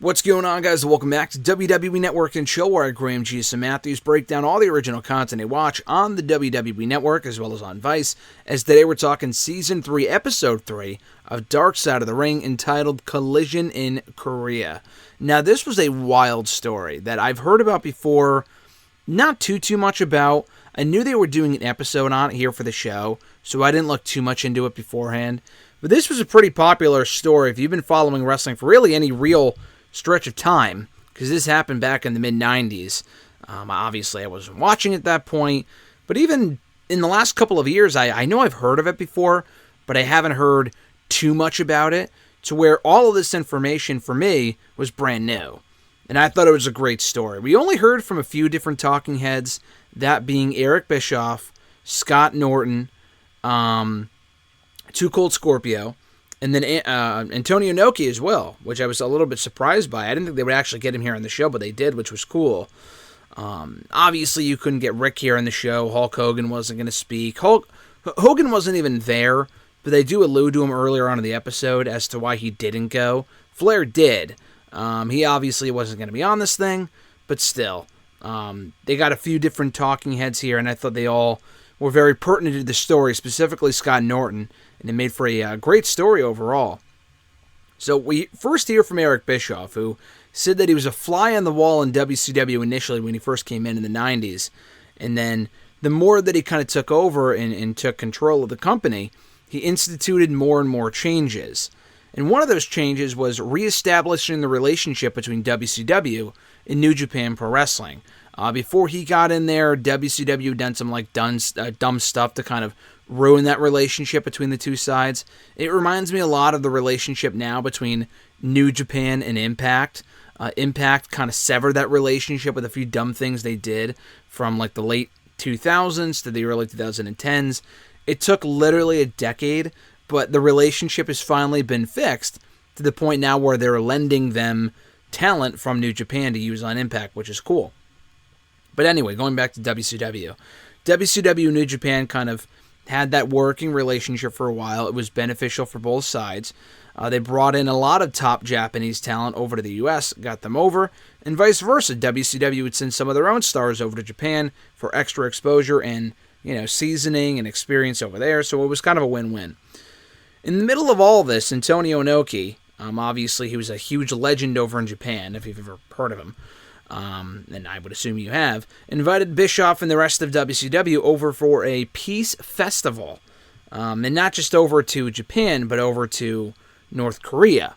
What's going on, guys? Welcome back to WWE Network and Show, where I, Graham G.S. and Matthews, break down all the original content I watch on the WWE Network as well as on Vice. As today we're talking Season 3, Episode 3 of Dark Side of the Ring, entitled Collision in Korea. Now, this was a wild story that I've heard about before, not too much about. I knew they were doing an episode on it here for the show, so I didn't look too much into it beforehand. But this was a pretty popular story if you've been following wrestling for really any real stretch of time, because this happened back in the mid-90s. Obviously, I wasn't watching at that point, but even in the last couple of years, I know I've heard of it before, but I haven't heard too much about it, to where all of this information for me was brand new. And I thought it was a great story. We only heard from a few different talking heads, that being Eric Bischoff, Scott Norton, Too Cold Scorpio, and then Antonio Inoki as well, which I was a little bit surprised by. I didn't think they would actually get him here on the show, but they did, which was cool. Obviously, you couldn't get Rick here on the show. Hulk Hogan wasn't going to speak. Hogan wasn't even there, but they do allude to him earlier on in the episode as to why he didn't go. Flair did. He obviously wasn't going to be on this thing, but still. They got a few different talking heads here, and I thought they all were very pertinent to the story, specifically Scott Norton, and it made for a great story overall. So we first hear from Eric Bischoff, who said that he was a fly on the wall in WCW initially when he first came in the 90s, and then the more that he kind of took over and took control of the company, he instituted more and more changes. And one of those changes was reestablishing the relationship between WCW and New Japan Pro Wrestling. Before he got in there, WCW done some dumb stuff to kind of ruin that relationship between the two sides. It reminds me a lot of the relationship now between New Japan and Impact. Impact kind of severed that relationship with a few dumb things they did from like the late 2000s to the early 2010s. It took literally a decade, but the relationship has finally been fixed to the point now where they're lending them talent from New Japan to use on Impact, which is cool. But anyway, going back to WCW. WCW and New Japan kind of had that working relationship for a while. It was beneficial for both sides. They brought in a lot of top Japanese talent over to the U.S., got them over, and vice versa. WCW would send some of their own stars over to Japan for extra exposure and, seasoning and experience over there, so it was kind of a win-win. In the middle of all this, Antonio Inoki, obviously he was a huge legend over in Japan, if you've ever heard of him, and I would assume you have, invited Bischoff and the rest of WCW over for a peace festival. And not just over to Japan, but over to North Korea.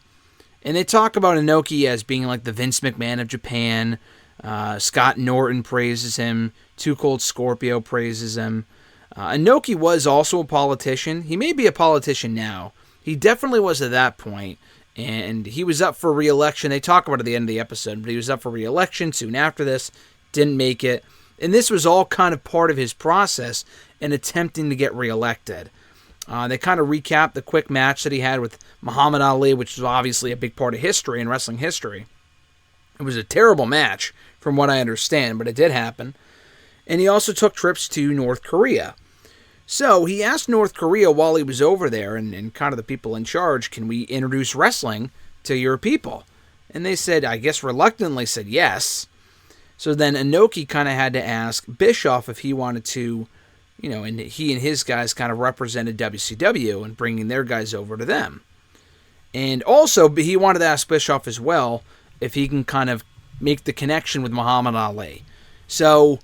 And they talk about Inoki as being like the Vince McMahon of Japan. Scott Norton praises him. Too Cold Scorpio praises him. Inoki was also a politician. He may be a politician now. He definitely was at that point. And he was up for re-election. They talk about it at the end of the episode, but he was up for re-election soon after this. Didn't make it. And this was all kind of part of his process in attempting to get re-elected. They kind of recap the quick match that he had with Muhammad Ali, which is obviously a big part of history and wrestling history. It was a terrible match, from what I understand, but it did happen. And he also took trips to North Korea. So he asked North Korea while he was over there, and kind of the people in charge, can we introduce wrestling to your people? And they said, I guess reluctantly said yes. So then Inoki kind of had to ask Bischoff if he wanted to, and he and his guys kind of represented WCW and bringing their guys over to them. And also, he wanted to ask Bischoff as well if he can kind of make the connection with Muhammad Ali. So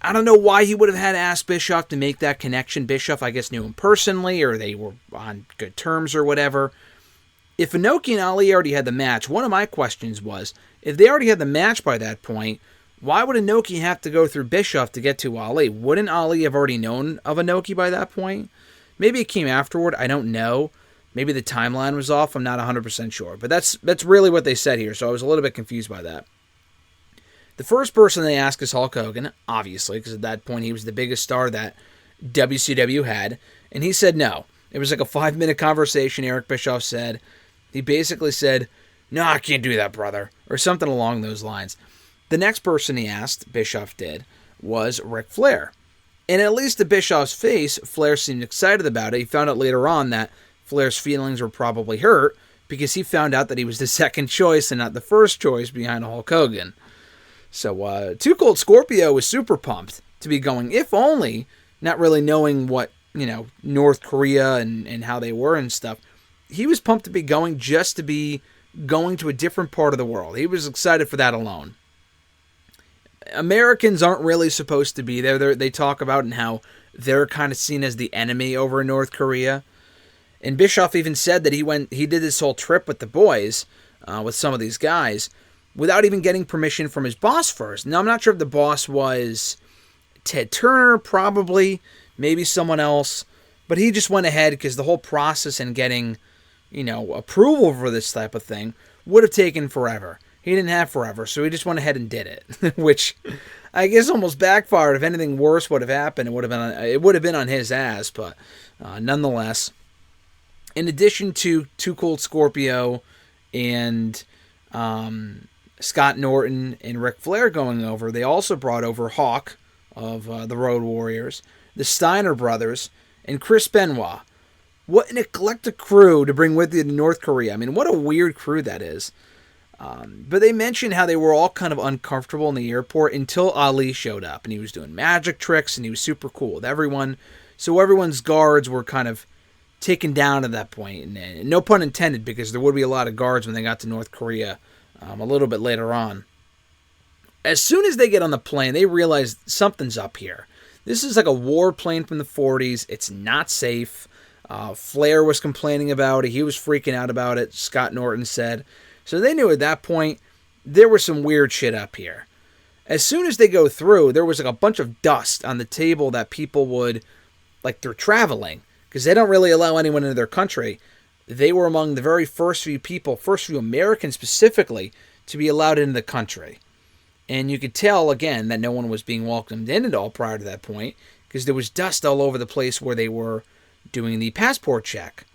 I don't know why he would have had to ask Bischoff to make that connection. Bischoff, I guess, knew him personally, or they were on good terms or whatever. If Inoki and Ali already had the match, one of my questions was, if they already had the match by that point, why would Inoki have to go through Bischoff to get to Ali? Wouldn't Ali have already known of Inoki by that point? Maybe it came afterward, I don't know. Maybe the timeline was off, I'm not 100% sure. But that's really what they said here, so I was a little bit confused by that. The first person they asked is Hulk Hogan, obviously, because at that point he was the biggest star that WCW had, and he said no. It was like a 5-minute conversation, Eric Bischoff said. He basically said, no, I can't do that, brother, or something along those lines. The next person he asked, Bischoff did, was Ric Flair. And at least to Bischoff's face, Flair seemed excited about it. He found out later on that Flair's feelings were probably hurt because he found out that he was the second choice and not the first choice behind Hulk Hogan. So Too Cold Scorpio was super pumped to be going, if only, not really knowing what, North Korea and how they were and stuff. He was pumped to be going just to be going to a different part of the world. He was excited for that alone. Americans aren't really supposed to be there. They talk about and how they're kind of seen as the enemy over in North Korea. And Bischoff even said that he did this whole trip with the boys, with some of these guys, without even getting permission from his boss first. Now, I'm not sure if the boss was Ted Turner, probably, maybe someone else, but he just went ahead because the whole process and getting, approval for this type of thing would have taken forever. He didn't have forever, so he just went ahead and did it, which I guess almost backfired. If anything worse would have happened, it would have been on his ass, but nonetheless. In addition to Too Cold Scorpio and Scott Norton and Ric Flair going over, they also brought over Hawk of the Road Warriors, the Steiner brothers, and Chris Benoit. What an eclectic crew to bring with you to North Korea. I mean, what a weird crew that is. But they mentioned how they were all kind of uncomfortable in the airport until Ali showed up, and he was doing magic tricks, and he was super cool with everyone. So everyone's guards were kind of taken down at that point. And no pun intended, because there would be a lot of guards when they got to North Korea a little bit later on. As soon as they get on the plane, they realize something's up here. This is like a war plane from the 40s. It's not safe. Flair was complaining about it. He was freaking out about it, Scott Norton said. So they knew at that point there was some weird shit up here. As soon as they go through, there was like a bunch of dust on the table that people would, like they're traveling, because they don't really allow anyone into their country. They were among the very first few people, first few Americans specifically, to be allowed into the country. And you could tell, again, that no one was being welcomed in at all prior to that point, because there was dust all over the place where they were doing the passport check.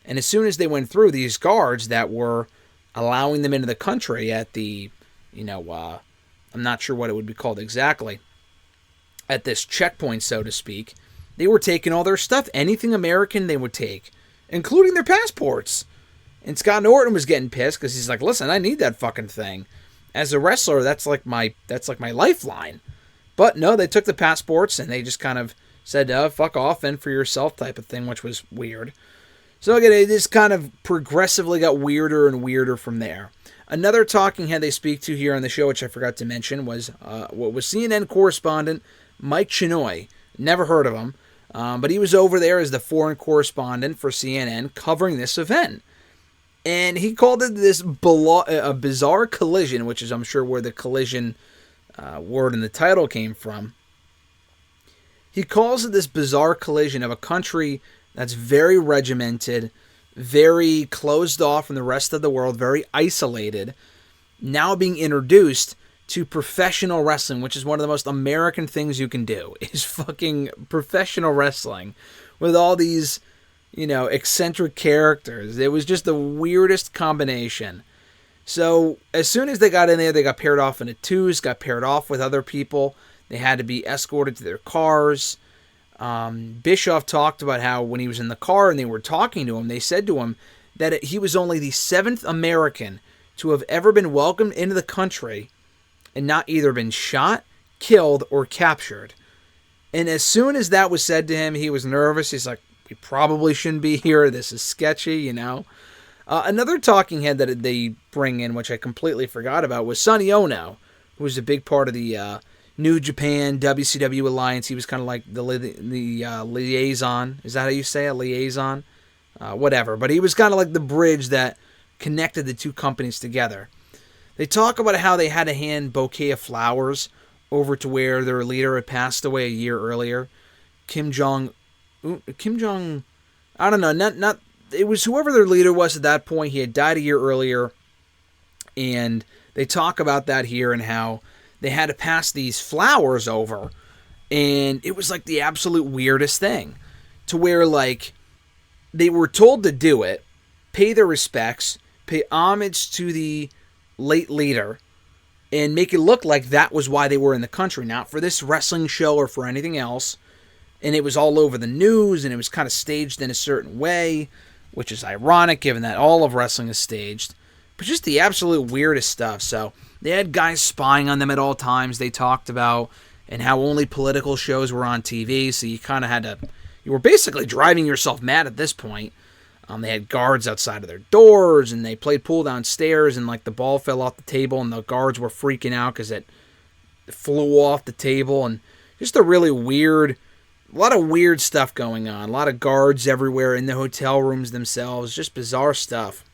And as soon as they went through, these guards that were allowing them into the country at the, I'm not sure what it would be called exactly, at this checkpoint, so to speak, they were taking all their stuff. Anything American they would take, including their passports. And Scott Norton was getting pissed because he's like, listen, I need that fucking thing. As a wrestler, that's like my lifeline. But no, they took the passports and they just kind of said, fuck off, fend for yourself type of thing, which was weird. So again, it just kind of progressively got weirder and weirder from there. Another talking head they speak to here on the show, which I forgot to mention, was CNN correspondent Mike Chinoy. Never heard of him, but he was over there as the foreign correspondent for CNN covering this event. And he called it a bizarre collision, which is, I'm sure, where the collision word in the title came from. He calls it this bizarre collision of a country that's very regimented, very closed off from the rest of the world, very isolated, now being introduced to professional wrestling, which is one of the most American things you can do, is fucking professional wrestling with all these, eccentric characters. It was just the weirdest combination. So as soon as they got in there, they got paired off into twos, got paired off with other people. They had to be escorted to their cars. Bischoff talked about how when he was in the car and they were talking to him, they said to him that he was only the 7th American to have ever been welcomed into the country and not either been shot, killed, or captured. And as soon as that was said to him, he was nervous. He's like, we probably shouldn't be here. This is sketchy, Another talking head that they bring in, which I completely forgot about, was Sonny Ono, who was a big part of the New Japan WCW alliance. He was kind of like the liaison. Is that how you say it? Liaison? Whatever. But he was kind of like the bridge that connected the two companies together. They talk about how they had to hand bouquet of flowers over to where their leader had passed away a year earlier. Kim Jong, I don't know, not it was whoever their leader was at that point. He had died a year earlier, and they talk about that here and how they had to pass these flowers over, and it was like the absolute weirdest thing, to where like they were told to do it, pay their respects, pay homage to the late leader, and make it look like that was why they were in the country, not for this wrestling show or for anything else. And it was all over the news, and it was kind of staged in a certain way. which is ironic given that all of wrestling is staged. But just the absolute weirdest stuff. So they had guys spying on them at all times, they talked about, and how only political shows were on TV, so you kind of had to... You were basically driving yourself mad at this point. They had guards outside of their doors, and they played pool downstairs, and like the ball fell off the table, and the guards were freaking out because it flew off the table, and just a really weird... A lot of weird stuff going on. A lot of guards everywhere in the hotel rooms themselves. Just bizarre stuff.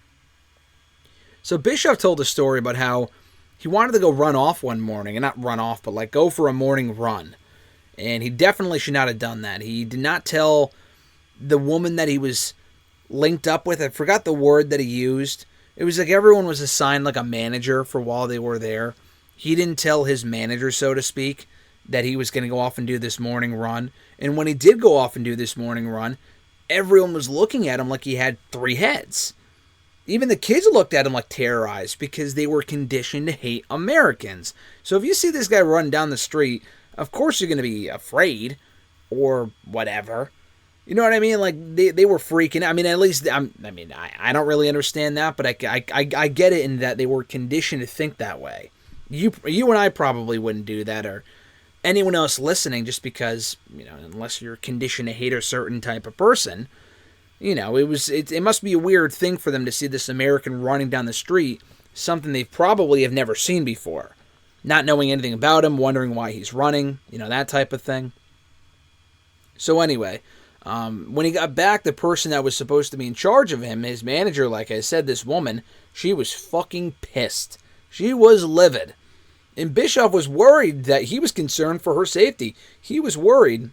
So Bischoff told a story about how he wanted to go run off one morning. And not run off, but like go for a morning run. And he definitely should not have done that. He did not tell the woman that he was linked up with. I forgot the word that he used. It was like everyone was assigned like a manager for while they were there. He didn't tell his manager, so to speak, that he was going to go off and do this morning run. And when he did go off and do this morning run, everyone was looking at him like he had 3 heads. Even the kids looked at him like terrorized because they were conditioned to hate Americans. So if you see this guy run down the street, of course you're going to be afraid or whatever. You know what I mean? Like they were freaking out. I mean, at least I don't really understand that, but I get it in that they were conditioned to think that way. You and I probably wouldn't do that, or anyone else listening, just because, you know, unless you're conditioned to hate a certain type of person, you know, it must be a weird thing for them to see this American running down the street, something they probably have never seen before, not knowing anything about him, wondering why he's running, you know, that type of thing. So anyway, when he got back, the person that was supposed to be in charge of him, his manager, like I said, this woman, she was fucking pissed. She was livid. And Bischoff was worried that he was concerned for her safety. He was worried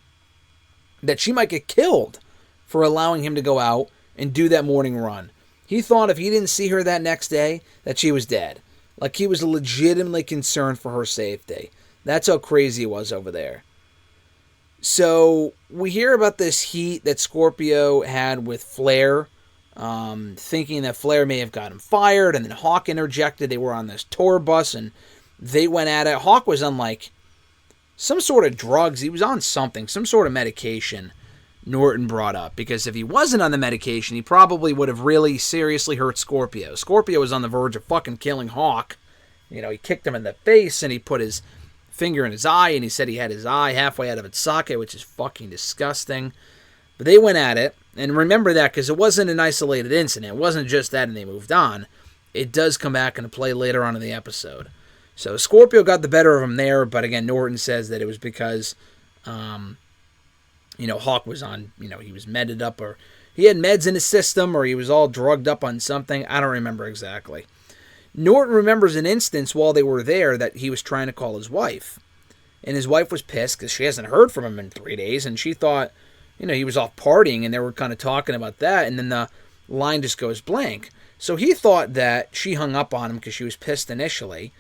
that she might get killed for allowing him to go out and do that morning run. He thought if he didn't see her that next day, that she was dead. Like, he was legitimately concerned for her safety. That's how crazy it was over there. So, we hear about this heat that Scorpio had with Flair, thinking that Flair may have got him fired, and then Hawk interjected. They were on this tour bus, and they went at it. Hawk was on, like, some sort of drugs. He was on something, some sort of medication Norton brought up. Because if he wasn't on the medication, he probably would have really seriously hurt Scorpio. Scorpio was on the verge of fucking killing Hawk. You know, he kicked him in the face, and he put his finger in his eye, and he said he had his eye halfway out of its socket, which is fucking disgusting. But they went at it, and remember that, because it wasn't an isolated incident. It wasn't just that and they moved on. It does come back into play later on in the episode. So Scorpio got the better of him there, but again, Norton says that it was because, Hawk was on, he was medded up, or he had meds in his system, or he was all drugged up on something. I don't remember exactly. Norton remembers an instance while they were there that he was trying to call his wife. And his wife was pissed because she hasn't heard from him in 3 days, and she thought, he was off partying, and they were kind of talking about that, and then the line just goes blank. So he thought that she hung up on him because she was pissed initially.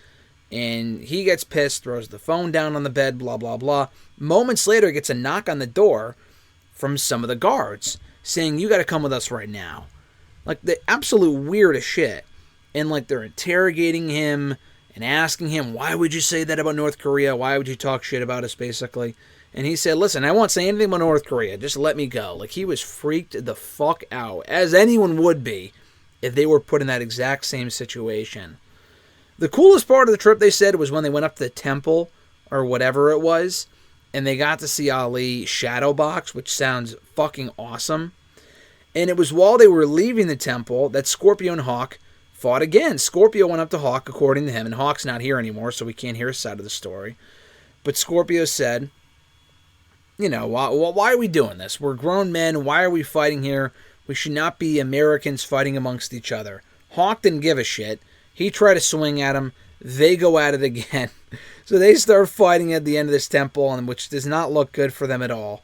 And he gets pissed, throws the phone down on the bed, blah, blah, blah. Moments later, gets a knock on the door from some of the guards saying, "You got to come with us right now." Like, the absolute weirdest shit. And, like, they're interrogating him and asking him, "Why would you say that about North Korea? Why would you talk shit about us," basically? And he said, "Listen, I won't say anything about North Korea. Just let me go." Like, he was freaked the fuck out, as anyone would be if they were put in that exact same situation. The coolest part of the trip, they said, was when they went up to the temple, or whatever it was, and they got to see Ali shadow box, which sounds fucking awesome. And it was while they were leaving the temple that Scorpio and Hawk fought again. Scorpio went up to Hawk, according to him, and Hawk's not here anymore, so we can't hear his side of the story. But Scorpio said, why are we doing this? We're grown men. Why are we fighting here? We should not be Americans fighting amongst each other. Hawk didn't give a shit. He tried to swing at him. They go at it again. So they start fighting at the end of this temple, which does not look good for them at all.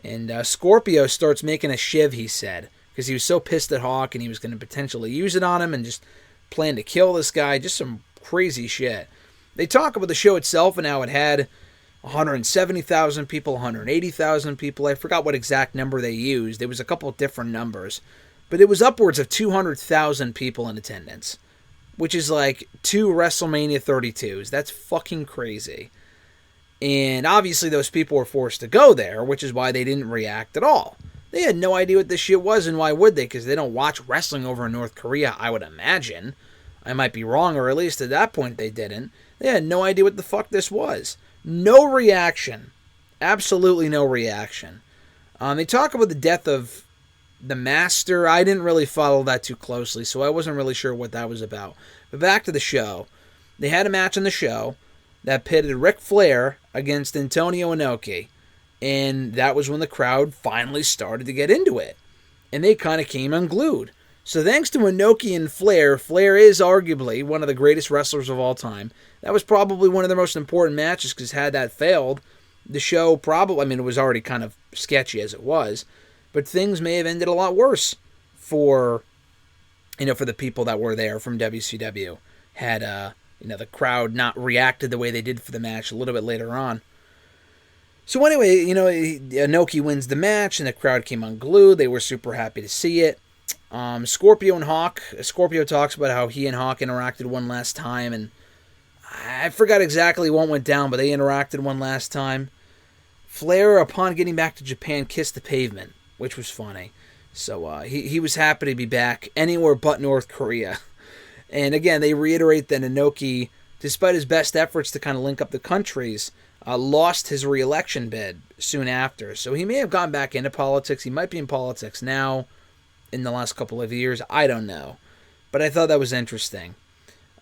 And Scorpio starts making a shiv, he said, because he was so pissed at Hawk, and he was going to potentially use it on him and just plan to kill this guy. Just some crazy shit. They talk about the show itself and how it had 170,000 people, 180,000 people. I forgot what exact number they used. There was a couple of different numbers. But it was upwards of 200,000 people in attendance, which is like 2 WrestleMania 32s. That's fucking crazy. And obviously those people were forced to go there, which is why they didn't react at all. They had no idea what this shit was, and why would they? Because they don't watch wrestling over in North Korea, I would imagine. I might be wrong, or at least at that point they didn't. They had no idea what the fuck this was. No reaction. Absolutely no reaction. They talk about the death of the Master. I didn't really follow that too closely, so I wasn't really sure what that was about. But back to the show. They had a match on the show that pitted Ric Flair against Antonio Inoki. And that was when the crowd finally started to get into it. And they kind of came unglued. So thanks to Inoki and Flair, Flair is arguably one of the greatest wrestlers of all time. That was probably one of the most important matches, because had that failed, the show probably, it was already kind of sketchy as it was, but things may have ended a lot worse for the people that were there from WCW. Had, the crowd not reacted the way they did for the match a little bit later on. So anyway, Inoki wins the match, and the crowd came unglued. They were super happy to see it. Scorpio and Hawk. Scorpio talks about how he and Hawk interacted one last time, and I forgot exactly what went down, but they interacted one last time. Flair, upon getting back to Japan, kissed the pavement, which was funny. So he was happy to be back anywhere but North Korea. And again, they reiterate that Inoki, despite his best efforts to kind of link up the countries, lost his re-election bid soon after. So he may have gone back into politics. He might be in politics now in the last couple of years. I don't know. But I thought that was interesting.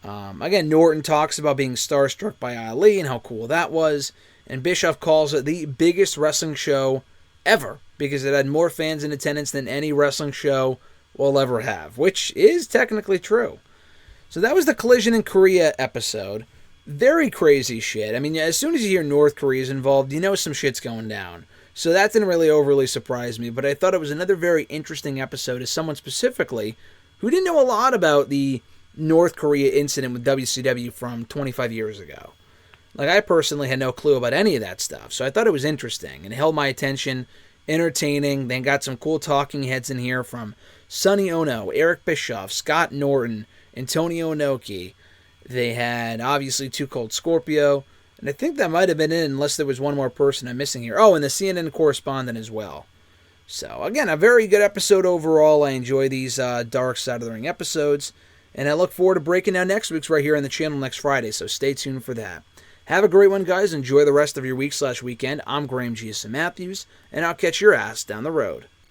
Again, Norton talks about being starstruck by Ali and how cool that was. And Bischoff calls it the biggest wrestling show ever, because it had more fans in attendance than any wrestling show will ever have, which is technically true. So that was the Collision in Korea episode. Very crazy shit. As soon as you hear North Korea's involved, you know some shit's going down. So that didn't really overly surprise me, but I thought it was another very interesting episode as someone specifically who didn't know a lot about the North Korea incident with WCW from 25 years ago. I personally had no clue about any of that stuff, so I thought it was interesting and held my attention, entertaining. Then got some cool talking heads in here from Sonny Ono, Eric Bischoff, Scott Norton, Antonio Inoki. They had, obviously, Too Cold Scorpio, and I think that might have been it, unless there was one more person I'm missing here. Oh, and the CNN correspondent as well. So, again, a very good episode overall. I enjoy these Dark Side of the Ring episodes, and I look forward to breaking down next week's right here on the channel next Friday, so stay tuned for that. Have a great one, guys. Enjoy the rest of your week/weekend. I'm Graham G.S. Matthews, and I'll catch your ass down the road.